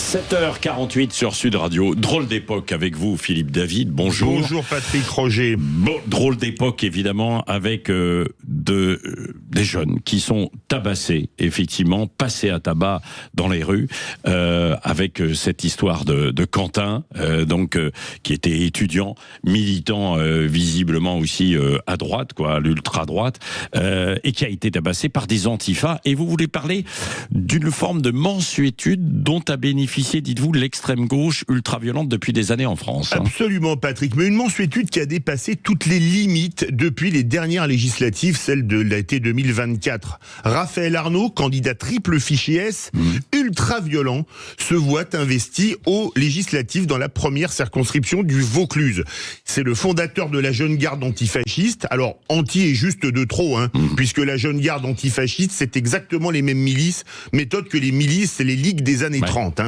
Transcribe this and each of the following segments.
7h48 sur Sud Radio. Drôle d'époque avec vous, Philippe David. Bonjour. Bonjour Patrick Roger. Bon, drôle d'époque évidemment avec des jeunes qui sont tabassés, effectivement, passés à tabac dans les rues, avec cette histoire de Quentin, qui était étudiant, militant visiblement aussi à droite, à l'ultra-droite, et qui a été tabassé par des antifas. Et vous voulez parler d'une forme de mansuétude dont a bénéficié, dites-vous, l'extrême gauche ultra-violente depuis des années en France. Absolument, Patrick, mais une mansuétude qui a dépassé toutes les limites depuis les dernières législatives, celle de l'été 2024. Raphaël Arnaud, candidat triple fichier S, ultra-violent, se voit investi aux législatives dans la première circonscription du Vaucluse. C'est le fondateur de la Jeune Garde antifasciste. Alors, anti est juste de trop, puisque la Jeune Garde antifasciste, c'est exactement les mêmes milices, méthode que les milices, c'est les ligues des années 30.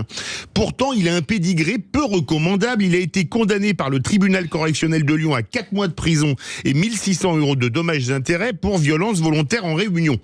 Pourtant, il a un pédigré peu recommandable. Il a été condamné par le tribunal correctionnel de Lyon à 4 mois de prison et 1 600 € de dommages et intérêts pour violence volontaire en réunion.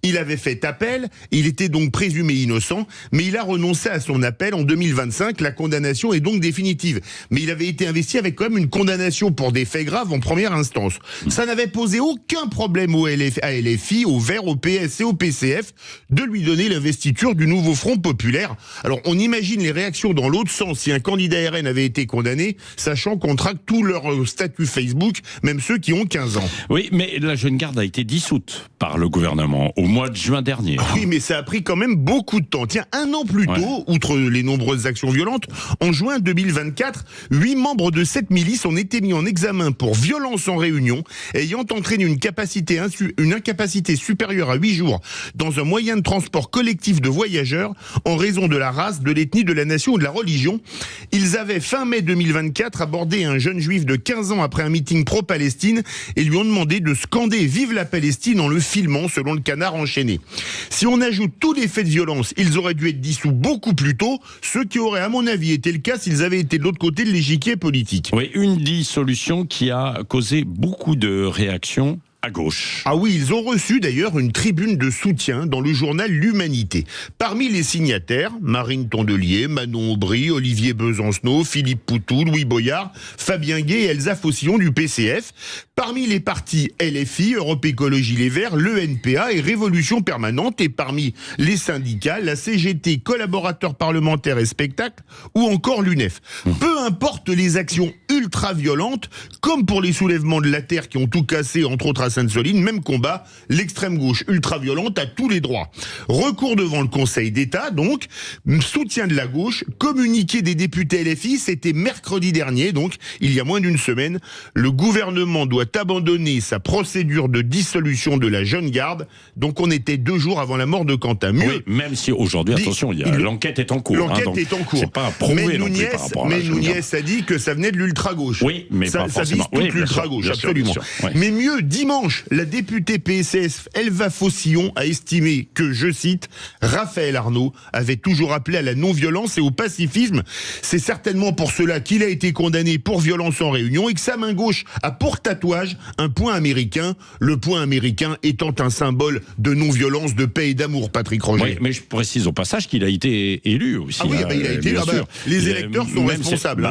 Il avait fait appel, il était donc présumé innocent, mais il a renoncé à son appel en 2025. La condamnation est donc définitive. Mais il avait été investi avec quand même une condamnation pour des faits graves en première instance. Ça n'avait posé aucun problème à LFI, au Verts, au PS et au PCF de lui donner l'investiture du nouveau Front Populaire. Alors on imagine les réactions dans l'autre sens si un candidat RN avait été condamné, sachant qu'on traque tout leur statut Facebook, même ceux qui ont 15 ans. Oui, mais la Jeune Garde a été dissoute par le gouvernement au mois de juin dernier. Oui, mais ça a pris quand même beaucoup de temps. Tiens, un an plus tôt, outre les nombreuses actions violentes, en juin 2024, 8 membres de cette milice ont été mis en examen pour violence en réunion, ayant entraîné une incapacité supérieure à 8 jours dans un moyen de transport collectif de voyageurs en raison de la race, de l'ethnie, de la nation ou de la religion. Ils avaient, fin mai 2024, abordé un jeune juif de 15 ans après un meeting pro-Palestine et lui ont demandé de scander « Vive la Palestine » en le filmant, selon le Canard enchaîné. Si on ajoute tous les faits de violence, ils auraient dû être dissous beaucoup plus tôt, ce qui aurait, à mon avis, été le cas s'ils avaient été de l'autre côté de l'échiquier politique. Oui, une dissolution qui a causé beaucoup de réactions à gauche. Ah oui, ils ont reçu d'ailleurs une tribune de soutien dans le journal L'Humanité. Parmi les signataires, Marine Tondelier, Manon Aubry, Olivier Besancenot, Philippe Poutou, Louis Boyard, Fabien Gay et Elsa Faucillon du PCF. Parmi les partis LFI, Europe Écologie Les Verts, l'ENPA et Révolution Permanente. Et parmi les syndicats, la CGT, collaborateurs parlementaires et spectacles, ou encore l'UNEF. Peu importe les actions ultra-violentes, comme pour les soulèvements de la terre qui ont tout cassé, entre autres à Sainte-Soline, même combat, l'extrême gauche ultra-violente a tous les droits. Recours devant le Conseil d'État, donc, soutien de la gauche, communiqué des députés LFI, c'était mercredi dernier, donc, il y a moins d'une semaine, le gouvernement doit abandonner sa procédure de dissolution de la Jeune Garde, donc on était 2 jours avant la mort de Quentin. Mieux, oui, même si aujourd'hui, attention, l'enquête est en cours. L'enquête est en cours. C'est pas prouvé non plus par rapport à la Jeune Garde. a dit que ça venait de l'ultra-gauche. Oui, mais ça, pas forcément. Ça vise toute l'ultra-gauche, absolument. Mais mieux, dimanche, la députée PSF Elsa Faucillon a estimé que, je cite, Raphaël Arnaud avait toujours appelé à la non-violence et au pacifisme. C'est certainement pour cela qu'il a été condamné pour violence en réunion et que sa main gauche a pour tatouage un point américain, le point américain étant un symbole de non-violence, de paix et d'amour, Patrick Roger. Oui, mais je précise au passage qu'il a été élu aussi. Ah oui, il a été élu. Les électeurs sont responsables.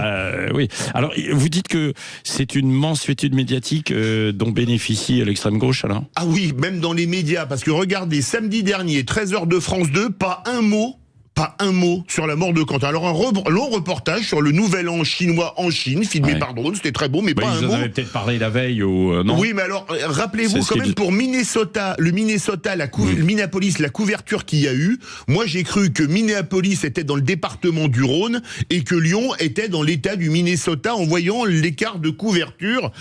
Oui. Alors, vous dites que c'est une mansuétude médiatique dont bénéficie l'extrême gauche, alors ? Ah oui, même dans les médias, parce que regardez, samedi dernier, 13h de France 2, pas un mot sur la mort de Quentin. Alors un long reportage sur le nouvel an chinois en Chine, filmé par drone, c'était très beau, mais pas un mot. Ils en avaient peut-être parlé la veille ou non ? Oui, mais alors rappelez-vous quand même pour Minnesota, le Minneapolis, la couverture qu'il y a eu. Moi, j'ai cru que Minneapolis était dans le département du Rhône et que Lyon était dans l'état du Minnesota en voyant l'écart de couverture.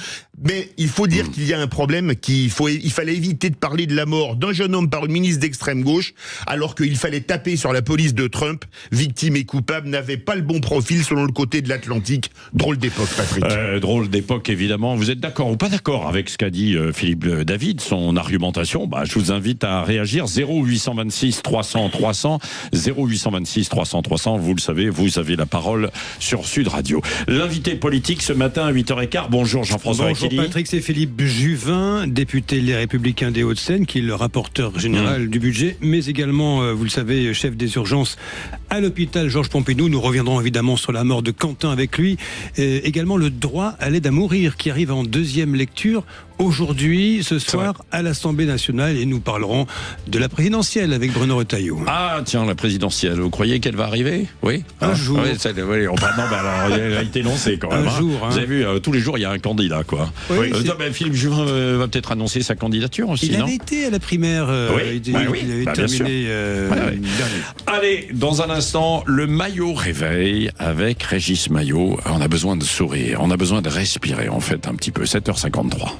Mais il faut dire qu'il y a un problème, il fallait éviter de parler de la mort d'un jeune homme par une ministre d'extrême gauche, alors qu'il fallait taper sur la police de Trump, victime et coupable, n'avait pas le bon profil selon le côté de l'Atlantique. Drôle d'époque, Patrick. Drôle d'époque, évidemment. Vous êtes d'accord ou pas d'accord avec ce qu'a dit Philippe David, son argumentation ? Je vous invite à réagir. 0826 300 300, 0826 300 300. Vous le savez, vous avez la parole sur Sud Radio. L'invité politique ce matin à 8h15. Bonjour Jean-François Akili. Bonjour Patrick, c'est Philippe Juvin, député Les Républicains des Hauts-de-Seine, qui est le rapporteur général du budget, mais également, vous le savez, chef des urgences France à l'hôpital Georges Pompidou. Nous reviendrons évidemment sur la mort de Quentin avec lui. Également le droit à l'aide à mourir qui arrive en deuxième lecture aujourd'hui, ce soir, à l'Assemblée nationale. Et nous parlerons de la présidentielle avec Bruno Retailleau. Ah tiens, la présidentielle, vous croyez qu'elle va arriver? Oui. Un jour. Oui, non, alors, elle a été lancée quand même. Un jour. Vous avez vu, tous les jours, il y a un candidat, quoi. Oui, Philippe Juvin va peut-être annoncer sa candidature aussi, il non? avait été à la primaire. Il avait terminé. Allez, dans un instant, le Maillot réveil avec Régis Maillot. On a besoin de sourire, on a besoin de respirer, en fait, un petit peu. 7h53.